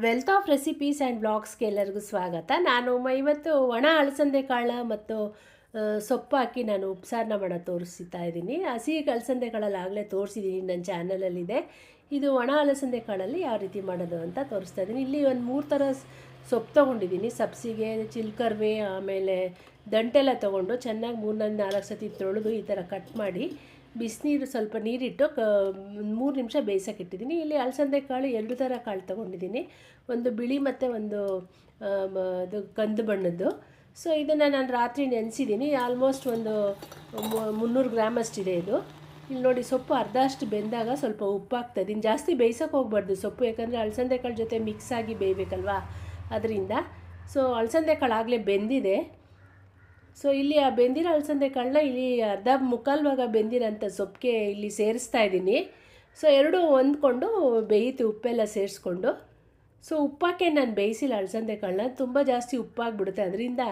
Wealth of recipes and ಬ್ಲಾಗ್ಸ್ಗೆ ಎಲ್ಲರಿಗೂ ಸ್ವಾಗತ. ನಾನು ಇವತ್ತು ಒಣ ಅಲಸಂದೆ ಕಾಳು ಮತ್ತು ಸೊಪ್ಪು ಹಾಕಿ ನಾನು ಉಪ್ಸಾರನ್ನ ಮಾಡೋದು ತೋರಿಸ್ತಾ ಇದ್ದೀನಿ. ಹಸಿ ಅಲಸಂದೆ ಕಾಳಲ್ಲಿ ಆಗಲೇ ತೋರಿಸಿದ್ದೀನಿ, ನನ್ನ ಚಾನಲಲ್ಲಿದೆ. ಇದು ಒಣ ಅಲಸಂದೆ ಕಾಳಲ್ಲಿ ಯಾವ ರೀತಿ ಮಾಡೋದು ಅಂತ ತೋರಿಸ್ತಾ ಇದ್ದೀನಿ. ಇಲ್ಲಿ ಒಂದು 3 ಥರ ಸೊಪ್ಪು ತೊಗೊಂಡಿದ್ದೀನಿ. ಸಬ್ಸಿಗೆ, ಚಿಲ್ಕರ್ವೆ, ಆಮೇಲೆ ದಂಟೆಲ್ಲ ತೊಗೊಂಡು ಚೆನ್ನಾಗಿ 3-4 ಸತಿ ತೊಳೆದು ಈ ಥರ ಕಟ್ ಮಾಡಿ ಬಿಸಿನೀರು ಸ್ವಲ್ಪ ನೀರಿಟ್ಟು 3 ನಿಮಿಷ ಬೇಯಿಸೋಕೆ ಇಟ್ಟಿದ್ದೀನಿ. ಇಲ್ಲಿ ಅಲಸಂದೆ ಕಾಳು 2 ಥರ ಕಾಳು ತೊಗೊಂಡಿದ್ದೀನಿ, ಒಂದು ಬಿಳಿ ಮತ್ತು ಒಂದು ಅದು ಕಂದು ಬಣ್ಣದ್ದು. ಸೊ ಇದನ್ನು ನಾನು ರಾತ್ರಿ ನೆನೆಸಿದ್ದೀನಿ. ಆಲ್ಮೋಸ್ಟ್ ಒಂದು 300 ಗ್ರಾಮ್ ಅಷ್ಟಿದೆ ಇದು. ಇಲ್ಲಿ ನೋಡಿ, ಸೊಪ್ಪು ಅರ್ಧ ಅಷ್ಟು ಬೆಂದಾಗ ಸ್ವಲ್ಪ ಉಪ್ಪು ಹಾಕ್ತಾಯಿದ್ದೀನಿ. ಜಾಸ್ತಿ ಬೇಯಿಸೋಕೆ ಹೋಗ್ಬಾರ್ದು ಸೊಪ್ಪು, ಯಾಕಂದರೆ ಅಲಸಂದೆ ಕಾಳು ಜೊತೆ ಮಿಕ್ಸ್ ಆಗಿ ಬೇಯಬೇಕಲ್ವಾ, ಅದರಿಂದ. ಸೊ ಅಲಸಂದೆ ಕಾಳು ಆಗಲೇ ಬೆಂದಿದೆ. ಸೊ ಇಲ್ಲಿ ಆ ಬೆಂದಿರೋ ಅಲಸಂದೆ ಕಾಳನ್ನ ಇಲ್ಲಿ ಅರ್ಧ ಮುಕ್ಕಾಲು ಭಾಗ ಬೆಂದಿರೋಂಥ ಸೊಪ್ಪಿಗೆ ಇಲ್ಲಿ ಸೇರಿಸ್ತಾ ಇದ್ದೀನಿ. ಸೊ ಎರಡೂ ಹೊಂದ್ಕೊಂಡು ಬೇಯಿತು, ಉಪ್ಪೆಲ್ಲ ಸೇರಿಸ್ಕೊಂಡು. ಸೊ ಉಪ್ಪಾಕೆ ನಾನು ಬೇಯಿಸಿಲ್ಲ ಅಲಸಂದೆ ಕಾಳನ್ನ, ತುಂಬ ಜಾಸ್ತಿ ಉಪ್ಪಾಗಿಬಿಡುತ್ತೆ. ಅದರಿಂದ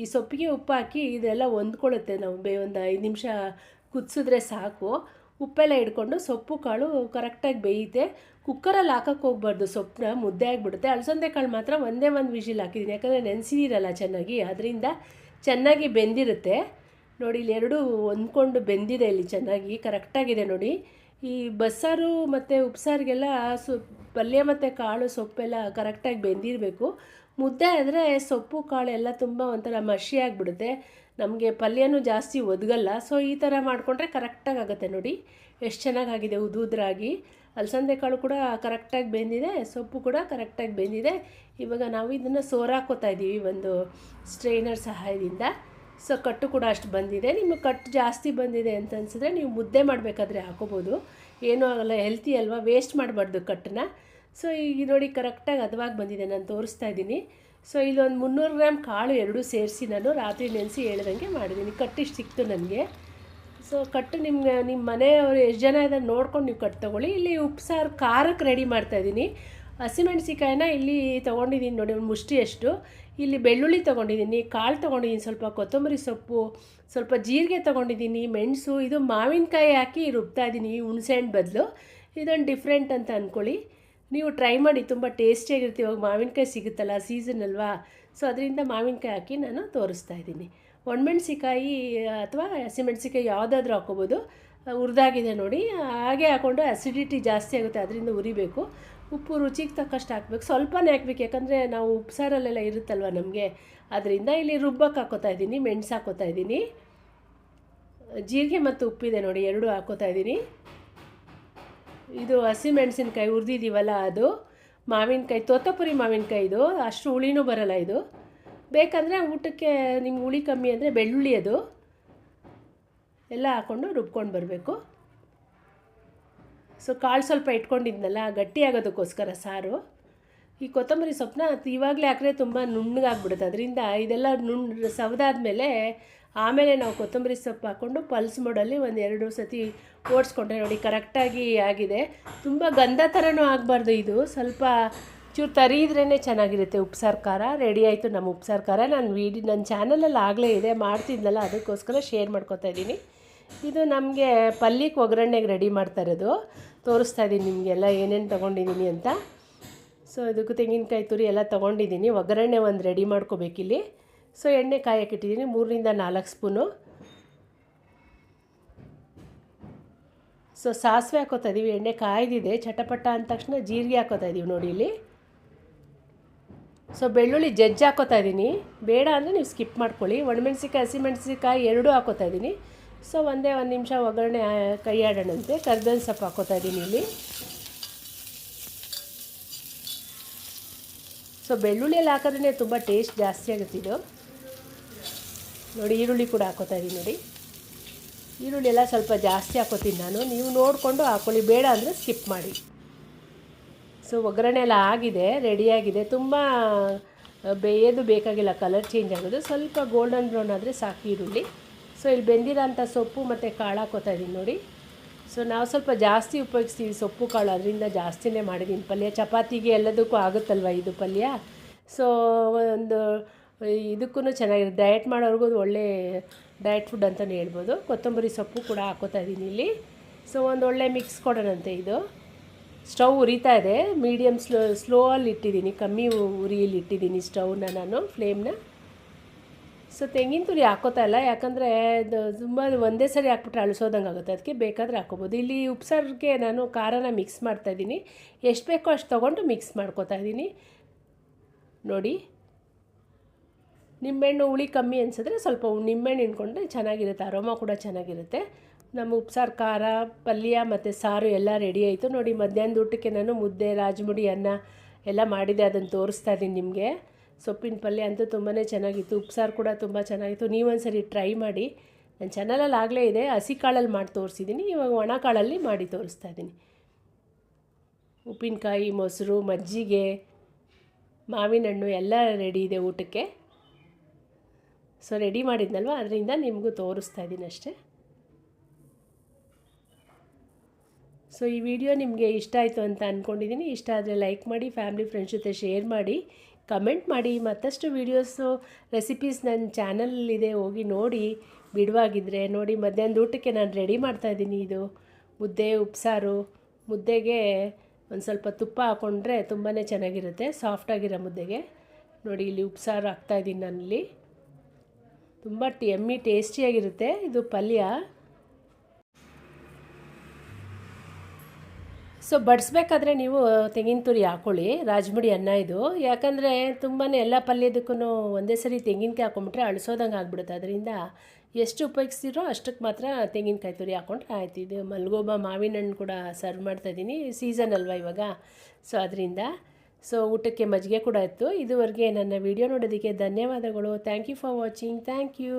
ಈ ಸೊಪ್ಪಿಗೆ ಉಪ್ಪು ಹಾಕಿ ಇದೆಲ್ಲ ಹೊಂದ್ಕೊಳ್ಳುತ್ತೆ. ನಾವು ಒಂದು 5 ನಿಮಿಷ ಕುದಿಸಿದ್ರೆ ಸಾಕು. ಉಪ್ಪೆಲ್ಲ ಹಿಡ್ಕೊಂಡು ಸೊಪ್ಪು ಕಾಳು ಕರೆಕ್ಟಾಗಿ ಬೇಯುತ್ತೆ. ಕುಕ್ಕರಲ್ಲಿ ಹಾಕೋಕ್ಕೆ ಹೋಗ್ಬಾರ್ದು, ಸೊಪ್ಪನ್ನ ಮುದ್ದೆ ಆಗಿಬಿಡುತ್ತೆ. ಅಲಸಂದೆ ಕಾಳು ಮಾತ್ರ ಒಂದೇ ಒಂದು ವಿಷಿಲ್ ಹಾಕಿದ್ದೀನಿ, ಯಾಕಂದರೆ ನೆನೆಸಿರಲ್ಲ ಚೆನ್ನಾಗಿ, ಅದರಿಂದ ಚೆನ್ನಾಗಿ ಬೆಂದಿರುತ್ತೆ. ನೋಡಿ, ಇಲ್ಲಿ ಎರಡೂ ಹೊಂದ್ಕೊಂಡು ಬೆಂದಿದೆ, ಇಲ್ಲಿ ಚೆನ್ನಾಗಿ ಕರೆಕ್ಟಾಗಿದೆ ನೋಡಿ. ಈ ಬಸ್ಸಾರು ಮತ್ತು ಉಪ್ಸಾರಿಗೆಲ್ಲ ಪಲ್ಯ ಮತ್ತು ಕಾಳು ಸೊಪ್ಪೆಲ್ಲ ಕರೆಕ್ಟಾಗಿ ಬೆಂದಿರಬೇಕು. ಮುದ್ದೆ ಆದರೆ ಸೊಪ್ಪು ಕಾಳು ಎಲ್ಲ ತುಂಬ ಒಂಥರ ಮಷಿ ಆಗಿಬಿಡುತ್ತೆ, ನಮಗೆ ಪಲ್ಯನೂ ಜಾಸ್ತಿ ಒದಗಲ್ಲ. ಸೊ ಈ ಥರ ಮಾಡಿಕೊಂಡ್ರೆ ಕರೆಕ್ಟಾಗಿ ಆಗುತ್ತೆ. ನೋಡಿ ಎಷ್ಟು ಚೆನ್ನಾಗಾಗಿದೆ, ಉದುರಾಗಿ. ಅಲಸಂದೆ ಕಾಳು ಕೂಡ ಕರೆಕ್ಟಾಗಿ ಬೆಂದಿದೆ, ಸೊಪ್ಪು ಕೂಡ ಕರೆಕ್ಟಾಗಿ ಬೆಂದಿದೆ. ಇವಾಗ ನಾವು ಇದನ್ನು ಸೋರಾಕೋತಾ ಇದ್ದೀವಿ ಒಂದು ಸ್ಟ್ರೈನರ್ ಸಹಾಯದಿಂದ. ಸೊ ಕಟ್ಟು ಕೂಡ ಅಷ್ಟು ಬಂದಿದೆ. ನಿಮಗೆ ಕಟ್ಟು ಜಾಸ್ತಿ ಬಂದಿದೆ ಅಂತ ಅನಿಸಿದ್ರೆ ನೀವು ಮುದ್ದೆ ಮಾಡಬೇಕಾದ್ರೆ ಹಾಕೋಬೋದು, ಏನೂ ಆಗಲ್ಲ, ಹೆಲ್ತಿ ಅಲ್ವಾ, ವೇಸ್ಟ್ ಮಾಡಬಾರ್ದು ಕಟ್ಟನ್ನ. ಸೊ ಈಗ ನೋಡಿ ಕರೆಕ್ಟಾಗಿ ಹದವಾಗಿ ಬಂದಿದೆ, ನಾನು ತೋರಿಸ್ತಾ ಇದ್ದೀನಿ. ಸೊ ಇಲ್ಲೊಂದು 300 ಗ್ರಾಮ್ ಕಾಳು ಎರಡೂ ಸೇರಿಸಿ ನಾನು ರಾತ್ರಿ ನೆನೆಸಿ ಹೇಳ್ದಂಗೆ ಮಾಡಿದ್ದೀನಿ. ಕಟ್ಟಿಷ್ಟು ಸಿಕ್ತು ನನಗೆ. ಸೊ ಕಟ್ಟು ನಿಮ್ಮ ಮನೆಯವರು ಎಷ್ಟು ಜನ ಇದ್ದಾರೆ ನೋಡ್ಕೊಂಡು ನೀವು ಕಟ್ಟು ತೊಗೊಳ್ಳಿ. ಇಲ್ಲಿ ಉಪ್ಸಾರು ಖಾರಕ್ಕೆ ರೆಡಿ ಮಾಡ್ತಾಯಿದ್ದೀನಿ. ಹಸಿಮೆಣ್ಸಿಕಾಯಿನ ಇಲ್ಲಿ ತೊಗೊಂಡಿದ್ದೀನಿ ನೋಡಿ, ಒಂದು ಮುಷ್ಟಿಯಷ್ಟು. ಇಲ್ಲಿ ಬೆಳ್ಳುಳ್ಳಿ ತೊಗೊಂಡಿದ್ದೀನಿ, ಕಾಳು ತೊಗೊಂಡಿದ್ದೀನಿ, ಸ್ವಲ್ಪ ಕೊತ್ತಂಬರಿ ಸೊಪ್ಪು, ಸ್ವಲ್ಪ ಜೀರಿಗೆ ತೊಗೊಂಡಿದ್ದೀನಿ, ಮೆಣಸು. ಇದು ಮಾವಿನಕಾಯಿ ಹಾಕಿ ರುಬ್ತಾಯಿದ್ದೀನಿ ಹುಣಸೆಹಣ್ಣು ಬದಲು. ಇದೊಂದು ಡಿಫ್ರೆಂಟ್ ಅಂತ ಅಂದ್ಕೊಳ್ಳಿ. ನೀವು ಟ್ರೈ ಮಾಡಿ, ತುಂಬ ಟೇಸ್ಟಿಯಾಗಿರ್ತೀವಿ. ಇವಾಗ ಮಾವಿನಕಾಯಿ ಸಿಗುತ್ತಲ್ಲ, ಸೀಸನ್ ಅಲ್ವಾ. ಸೊ ಅದರಿಂದ ಮಾವಿನಕಾಯಿ ಹಾಕಿ ನಾನು ತೋರಿಸ್ತಾ ಇದ್ದೀನಿ. ಒಣಮೆಣ್ಸಿಕಾಯಿ ಅಥವಾ ಹಸಿಮೆಣ್ಸಿಕಾಯಿ ಯಾವುದಾದ್ರೂ ಹಾಕೋಬೋದು. ಹುರಿದಾಗಿದೆ ನೋಡಿ, ಹಾಗೆ ಹಾಕ್ಕೊಂಡು ಅಸಿಡಿಟಿ ಜಾಸ್ತಿ ಆಗುತ್ತೆ, ಅದರಿಂದ ಉರಿಬೇಕು. ಉಪ್ಪು ರುಚಿಗೆ ತಕ್ಕಷ್ಟು ಹಾಕ್ಬೇಕು, ಸ್ವಲ್ಪನೇ ಹಾಕ್ಬೇಕು, ಯಾಕಂದರೆ ನಾವು ಉಪ್ಸಾರಲ್ಲೆಲ್ಲ ಇರುತ್ತಲ್ವ ನಮಗೆ, ಅದರಿಂದ. ಇಲ್ಲಿ ರುಬ್ಬಕ್ಕೆ ಹಾಕೋತಾ ಇದ್ದೀನಿ, ಮೆಣಸು ಹಾಕೋತಾ ಇದ್ದೀನಿ, ಜೀರಿಗೆ ಮತ್ತು ಉಪ್ಪಿದೆ ನೋಡಿ, ಎರಡೂ ಹಾಕೋತಾ ಇದ್ದೀನಿ. ಇದು ಹಸಿಮೆಣಸಿನ್ಕಾಯಿ ಹುರಿದಿದ್ದೀವಲ್ಲ ಅದು, ಮಾವಿನಕಾಯಿ ತೋತಾಪುರಿ ಮಾವಿನಕಾಯಿ, ಇದು ಅಷ್ಟು ಹುಳಿನೂ ಬರೋಲ್ಲ ಇದು. ಬೇಕಂದರೆ ಊಟಕ್ಕೆ ನಿಮ್ಗೆ ಹುಳಿ ಕಮ್ಮಿ ಅಂದರೆ ಬೆಳ್ಳುಳ್ಳಿ, ಅದು ಎಲ್ಲ ಹಾಕ್ಕೊಂಡು ರುಬ್ಕೊಂಡು ಬರಬೇಕು. ಸೊ ಕಾಳು ಸ್ವಲ್ಪ ಇಟ್ಕೊಂಡಿದ್ನಲ್ಲ, ಗಟ್ಟಿ ಆಗೋದಕ್ಕೋಸ್ಕರ ಸಾರು. ಈ ಕೊತ್ತಂಬರಿ ಸೊಪ್ಪನ್ನ ಇವಾಗಲೇ ಹಾಕಿದ್ರೆ ತುಂಬ ನುಣ್ಣಗಾಗ್ಬಿಡುತ್ತೆ, ಅದರಿಂದ ಇದೆಲ್ಲ ಸವದಾದ್ಮೇಲೆ ಆಮೇಲೆ ನಾವು ಕೊತ್ತಂಬರಿ ಸೊಪ್ಪು ಹಾಕ್ಕೊಂಡು ಪಲ್ಸ್ ಮೋಡಲ್ಲಿ 1-2 ಸತಿ ಓಡಿಸ್ಕೊಂಡ್ರೆ ನೋಡಿ ಕರೆಕ್ಟಾಗಿ ಆಗಿದೆ. ತುಂಬ ಗಂಧ ಥರನೂ ಆಗಬಾರ್ದು, ಇದು ಸ್ವಲ್ಪ ಚೂರು ತರಿದ್ರೇ ಚೆನ್ನಾಗಿರುತ್ತೆ. ಉಪ್ಸಾರು ಖಾರ ರೆಡಿ ಆಯಿತು, ನಮ್ಮ ಉಪ್ಸಾರು ಖಾರ. ನಾನು ನನ್ನ ಚಾನಲಲ್ಲಿ ಆಗಲೇ ಇದೆ, ಮಾಡ್ತಿದ್ನಲ್ಲ, ಅದಕ್ಕೋಸ್ಕರ ಶೇರ್ ಮಾಡ್ಕೊತಾ ಇದ್ದೀನಿ. ಇದು ನಮಗೆ ಪಲ್ಯಕ್ಕೆ ಒಗ್ಗರಣೆಗೆ ರೆಡಿ ಮಾಡ್ತಾ ಇರೋದು, ತೋರಿಸ್ತಾ ಇದ್ದೀನಿ ನಿಮಗೆಲ್ಲ ಏನೇನು ತೊಗೊಂಡಿದ್ದೀನಿ ಅಂತ. ಸೊ ಇದಕ್ಕೂ ತೆಂಗಿನಕಾಯಿ ತುರಿ ಎಲ್ಲ ತೊಗೊಂಡಿದ್ದೀನಿ. ಒಗ್ಗರಣೆ ಒಂದು ರೆಡಿ ಮಾಡ್ಕೋಬೇಕಿಲ್ಲಿ. ಸೊ ಎಣ್ಣೆ ಕಾಯಕ್ಕೆ ಇಟ್ಟಿದ್ದೀನಿ, 3-4 ಸ್ಪೂನು. ಸೊ ಸಾಸಿವೆ ಹಾಕೋತಾ ಇದ್ದೀವಿ, ಎಣ್ಣೆ ಕಾಯ್ದಿದೆ. ಚಟಪಟ ಅಂದ ತಕ್ಷಣ ಜೀರಿಗೆ ಹಾಕೋತಾ ಇದ್ದೀವಿ ನೋಡಿ ಇಲ್ಲಿ. ಸೊ ಬೆಳ್ಳುಳ್ಳಿ ಜಜ್ಜಿ ಹಾಕೋತಾ ಇದ್ದೀನಿ, ಬೇಡ ಅಂದರೆ ನೀವು ಸ್ಕಿಪ್ ಮಾಡ್ಕೊಳ್ಳಿ. ಒಣಮೆಣ್ಸಿಕಾಯಿ ಹಸಿಮೆಣ್ಸಿಕಾಯಿ ಎರಡೂ ಹಾಕೋತಾ ಇದ್ದೀನಿ. ಸೊ ಒಂದೇ 1 ನಿಮಿಷ ಒಗ್ಗರಣೆ ಕೈ ಆಡೋಣಂತೆ. ಕರ್ಬೇವಿನ ಸೊಪ್ಪು ಹಾಕೋತಾ ಇದ್ದೀನಿ ಇಲ್ಲಿ. ಸೊ ಬೆಳ್ಳುಳ್ಳಿಯಲ್ಲಿ ಹಾಕಿದ್ರೆ ತುಂಬ ಟೇಸ್ಟ್ ಜಾಸ್ತಿ ಆಗುತ್ತೆ ಇದು ನೋಡಿ. ಈರುಳ್ಳಿ ಕೂಡ ಹಾಕೋತಾ ಇದ್ದೀನಿ ನೋಡಿ, ಈರುಳ್ಳಿ ಎಲ್ಲ ಸ್ವಲ್ಪ ಜಾಸ್ತಿ ಹಾಕೋತೀನಿ ನಾನು, ನೀವು ನೋಡಿಕೊಂಡು ಹಾಕ್ಕೊಳ್ಳಿ, ಬೇಡ ಅಂದರೆ ಸ್ಕಿಪ್ ಮಾಡಿ. ಸೊ ಒಗ್ಗರಣೆ ಎಲ್ಲ ಆಗಿದೆ, ರೆಡಿಯಾಗಿದೆ. ತುಂಬ ಬೇಯೋದು ಬೇಕಾಗಿಲ್ಲ, ಕಲರ್ ಚೇಂಜ್ ಆಗೋದು, ಸ್ವಲ್ಪ ಗೋಲ್ಡನ್ ಬ್ರೌನ್ ಆದರೆ ಸಾಕು ಈರುಳ್ಳಿ. ಸೊ ಇಲ್ಲಿ ಬೆಂದಿರೋಂಥ ಸೊಪ್ಪು ಮತ್ತು ಕಾಳು ಹಾಕೋತಾ ಇದ್ದೀನಿ ನೋಡಿ. ಸೊ ನಾವು ಸ್ವಲ್ಪ ಜಾಸ್ತಿ ಉಪಯೋಗಿಸ್ತೀವಿ ಸೊಪ್ಪು ಕಾಳು, ಅದರಿಂದ ಜಾಸ್ತಿನೇ ಮಾಡಿದ್ದೀನಿ ಪಲ್ಯ. ಚಪಾತಿಗೆ ಎಲ್ಲದಕ್ಕೂ ಆಗುತ್ತಲ್ವ ಇದು ಪಲ್ಯ. ಸೊ ಒಂದು ಇದಕ್ಕೂ ಚೆನ್ನಾಗಿರುತ್ತೆ, ಡಯಟ್ ಮಾಡೋರ್ಗೂ ಒಳ್ಳೆ ಡಯಟ್ ಫುಡ್ ಅಂತಲೇ ಹೇಳ್ಬೋದು. ಕೊತ್ತಂಬರಿ ಸೊಪ್ಪು ಕೂಡ ಹಾಕೋತಾ ಇದ್ದೀನಿ ಇಲ್ಲಿ. ಸೊ ಒಂದು ಒಳ್ಳೆ ಮಿಕ್ಸ್ ಕೊಡೋಣಂತೆ ಇದು. ಸ್ಟವ್ ಉರಿತಾ ಇದೆ, ಮೀಡಿಯಮ್ ಸ್ಲೋ ಅಲ್ಲಿ ಇಟ್ಟಿದ್ದೀನಿ, ಕಮ್ಮಿ ಉರಿಯಲ್ಲಿ ಇಟ್ಟಿದ್ದೀನಿ ಸ್ಟವ್ನ ನಾನು ಫ್ಲೇಮ್ನ. ಸೊ ತೆಂಗಿನ ತುರಿ ಹಾಕೋತಾ ಇಲ್ಲ, ಯಾಕಂದರೆ ತುಂಬ ಒಂದೇ ಸರಿ ಹಾಕ್ಬಿಟ್ರೆ ಅಳಿಸೋದಂಗೆ ಆಗುತ್ತೆ, ಅದಕ್ಕೆ ಬೇಕಾದರೆ ಹಾಕೋಬೋದು. ಇಲ್ಲಿ ಉಪ್ಸಾರಿಗೆ ನಾನು ಖಾರನ ಮಿಕ್ಸ್ ಮಾಡ್ತಾಯಿದ್ದೀನಿ, ಎಷ್ಟು ಬೇಕೋ ಅಷ್ಟು ತೊಗೊಂಡು ಮಿಕ್ಸ್ ಮಾಡ್ಕೋತಾ ಇದ್ದೀನಿ ನೋಡಿ. ನಿಂಬೆಹಣ್ಣು ಹುಳಿ ಕಮ್ಮಿ ಅನಿಸಿದ್ರೆ ಸ್ವಲ್ಪ ನಿಂಬೆಹಣ್ಣು ಹಿಂಡ್ಕೊಂಡ್ರೆ ಚೆನ್ನಾಗಿರುತ್ತೆ, ಅರೋಮಾ ಕೂಡ ಚೆನ್ನಾಗಿರುತ್ತೆ. ನಮ್ಮ ಉಪ್ಸಾರು, ಖಾರ, ಪಲ್ಯ ಮತ್ತು ಸಾರು ಎಲ್ಲ ರೆಡಿ ಆಯಿತು ನೋಡಿ. ಮಧ್ಯಾಹ್ನದ ಊಟಕ್ಕೆ ನಾನು ಮುದ್ದೆ, ರಾಜಮುಡಿ, ಅನ್ನ ಎಲ್ಲ ಮಾಡಿದೆ, ಅದನ್ನು ತೋರಿಸ್ತಾ ಇದ್ದೀನಿ ನಿಮಗೆ. ಸೊಪ್ಪಿನ ಪಲ್ಯ ಅಂತೂ ತುಂಬಾ ಚೆನ್ನಾಗಿತ್ತು, ಉಪ್ಸಾರು ಕೂಡ ತುಂಬ ಚೆನ್ನಾಗಿತ್ತು. ನೀವೊಂದ್ಸರಿ ಟ್ರೈ ಮಾಡಿ. ನನ್ನ ಚಾನಲಲ್ಲಿ ಆಗಲೇ ಇದೆ, ಹಸಿ ಕಾಳಲ್ಲಿ ಮಾಡಿ ತೋರಿಸಿದ್ದೀನಿ, ಇವಾಗ ಒಣ ಕಾಳಲ್ಲಿ ಮಾಡಿ ತೋರಿಸ್ತಾ ಇದ್ದೀನಿ. ಉಪ್ಪಿನಕಾಯಿ, ಮೊಸರು, ಮಜ್ಜಿಗೆ, ಮಾವಿನ ಹಣ್ಣು ಎಲ್ಲ ರೆಡಿ ಇದೆ ಊಟಕ್ಕೆ. ಸೊ ರೆಡಿ ಮಾಡಿದ್ನಲ್ವ, ಅದರಿಂದ ನಿಮಗೂ ತೋರಿಸ್ತಾ ಇದ್ದೀನಿ ಅಷ್ಟೇ. ಸೊ ಈ ವಿಡಿಯೋ ನಿಮಗೆ ಇಷ್ಟ ಆಯಿತು ಅಂತ ಅಂದ್ಕೊಂಡಿದ್ದೀನಿ. ಇಷ್ಟ ಆದರೆ ಲೈಕ್ ಮಾಡಿ, ಫ್ಯಾಮಿಲಿ ಫ್ರೆಂಡ್ಸ್ ಜೊತೆ ಶೇರ್ ಮಾಡಿ, ಕಮೆಂಟ್ ಮಾಡಿ. ಮತ್ತಷ್ಟು ವೀಡಿಯೋಸು, ರೆಸಿಪೀಸ್ ನನ್ನ ಚಾನಲಲ್ಲಿದೆ, ಹೋಗಿ ನೋಡಿ. ಬಿಡುವಾಗಿದ್ದರೆ ನೋಡಿ. ಮಧ್ಯಾಹ್ನದ ಊಟಕ್ಕೆ ನಾನು ರೆಡಿ ಮಾಡ್ತಾಯಿದ್ದೀನಿ. ಇದು ಮುದ್ದೆ, ಉಪ್ಸಾರು. ಮುದ್ದೆಗೆ ಒಂದು ಸ್ವಲ್ಪ ತುಪ್ಪ ಹಾಕ್ಕೊಂಡ್ರೆ ತುಂಬಾ ಚೆನ್ನಾಗಿರುತ್ತೆ, ಸಾಫ್ಟಾಗಿರೋ ಮುದ್ದೆಗೆ. ನೋಡಿ ಇಲ್ಲಿ ಉಪ್ಸಾರು ಹಾಕ್ತಾಯಿದ್ದೀನಿ ನಾನಿಲ್ಲಿ. ತುಂಬ ಎಮ್ಮಿ ಟೇಸ್ಟಿಯಾಗಿರುತ್ತೆ ಇದು ಪಲ್ಯ. ಸೊ ಬಡಿಸ್ಬೇಕಾದ್ರೆ ನೀವು ತೆಂಗಿನ ತುರಿ ಹಾಕ್ಕೊಳ್ಳಿ, ರಾಜಮುಡಿ ಅನ್ನ ಇದು. ಯಾಕಂದರೆ ತುಂಬಾ ಎಲ್ಲ ಪಲ್ಯದಕ್ಕೂ ಒಂದೇ ಸರಿ ತೆಂಗಿನಕಾಯಿ ಹಾಕ್ಕೊಂಬಿಟ್ರೆ ಅಳಿಸೋದಂಗೆ ಆಗಿಬಿಡುತ್ತೆ. ಅದರಿಂದ ಎಷ್ಟು ಉಪಯೋಗಿಸ್ತಿರೋ ಅಷ್ಟಕ್ಕೆ ಮಾತ್ರ ತೆಂಗಿನಕಾಯಿ ತುರಿ ಹಾಕ್ಕೊಂಡ್ರೆ ಆಯ್ತು. ಇದು ಮಲ್ಗೋಬ, ಮಾವಿನ ಹಣ್ಣು ಕೂಡ ಸರ್ವ್ ಮಾಡ್ತಾಯಿದ್ದೀನಿ, ಸೀಸನ್ ಅಲ್ವಾ ಇವಾಗ, ಸೊ ಅದರಿಂದ. ಸೊ ಊಟಕ್ಕೆ ಮಜ್ಜಿಗೆ ಕೂಡ ಇತ್ತು. ಇದುವರೆಗೆ ನನ್ನ ವಿಡಿಯೋ ನೋಡೋದಕ್ಕೆ ಧನ್ಯವಾದಗಳು. Thank you for watching. Thank you.